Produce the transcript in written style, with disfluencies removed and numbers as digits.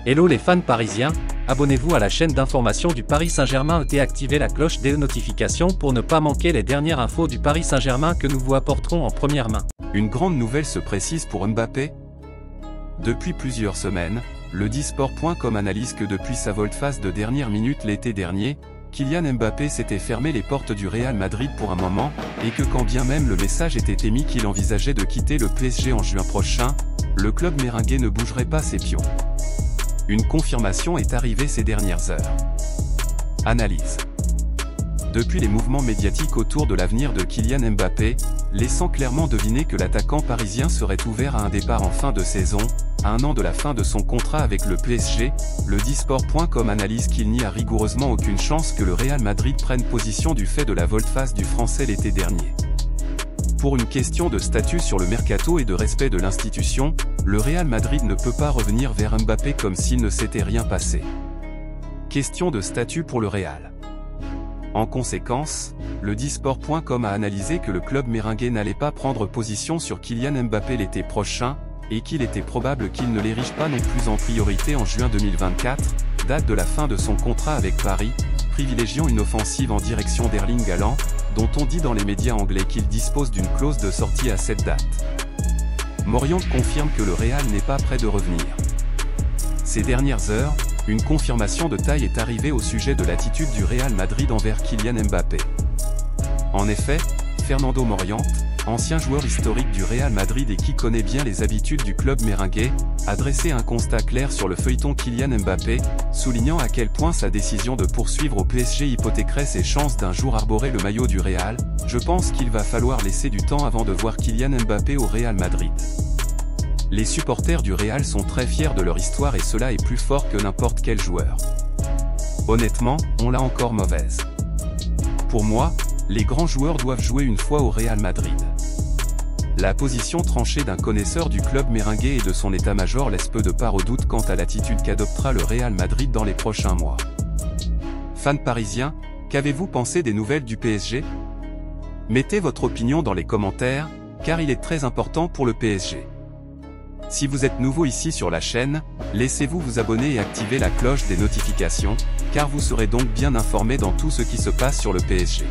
Hello les fans parisiens, abonnez-vous à la chaîne d'information du Paris Saint-Germain et activez la cloche des notifications pour ne pas manquer les dernières infos du Paris Saint-Germain que nous vous apporterons en première main. Une grande nouvelle se précise pour Mbappé. Depuis plusieurs semaines, le Disport.com analyse que depuis sa volte-face de dernière minute l'été dernier, Kylian Mbappé s'était fermé les portes du Real Madrid pour un moment, et que quand bien même le message était émis qu'il envisageait de quitter le PSG en juin prochain, le club méringuais ne bougerait pas ses pions. Une confirmation est arrivée ces dernières heures. Analyse. Depuis les mouvements médiatiques autour de l'avenir de Kylian Mbappé, laissant clairement deviner que l'attaquant parisien serait ouvert à un départ en fin de saison, à un an de la fin de son contrat avec le PSG, le Disport.com analyse qu'il n'y a rigoureusement aucune chance que le Real Madrid prenne position du fait de la volte-face du Français l'été dernier. Pour une question de statut sur le mercato et de respect de l'institution, le Real Madrid ne peut pas revenir vers Mbappé comme s'il ne s'était rien passé. Question de statut pour le Real. En conséquence, le Disport.com a analysé que le club méringuais n'allait pas prendre position sur Kylian Mbappé l'été prochain, et qu'il était probable qu'il ne l'érige pas non plus en priorité en juin 2024, date de la fin de son contrat avec Paris, privilégiant une offensive en direction d'Erling Haaland, dont on dit dans les médias anglais qu'il dispose d'une clause de sortie à cette date. Morion confirme que le Real n'est pas prêt de revenir. Ces dernières heures, une confirmation de taille est arrivée au sujet de l'attitude du Real Madrid envers Kylian Mbappé. En effet, Fernando Moriente, ancien joueur historique du Real Madrid et qui connaît bien les habitudes du club méringuais, a dressé un constat clair sur le feuilleton Kylian Mbappé, soulignant à quel point sa décision de poursuivre au PSG hypothéquerait ses chances d'un jour arborer le maillot du Real. Je pense qu'il va falloir laisser du temps avant de voir Kylian Mbappé au Real Madrid. Les supporters du Real sont très fiers de leur histoire et cela est plus fort que n'importe quel joueur. Honnêtement, on l'a encore mauvaise. Pour moi, les grands joueurs doivent jouer une fois au Real Madrid. La position tranchée d'un connaisseur du club méringuais et de son état-major laisse peu de part au doute quant à l'attitude qu'adoptera le Real Madrid dans les prochains mois. Fans parisiens, qu'avez-vous pensé des nouvelles du PSG? Mettez votre opinion dans les commentaires, car il est très important pour le PSG. Si vous êtes nouveau ici sur la chaîne, laissez-vous vous abonner et activer la cloche des notifications, car vous serez donc bien informé dans tout ce qui se passe sur le PSG.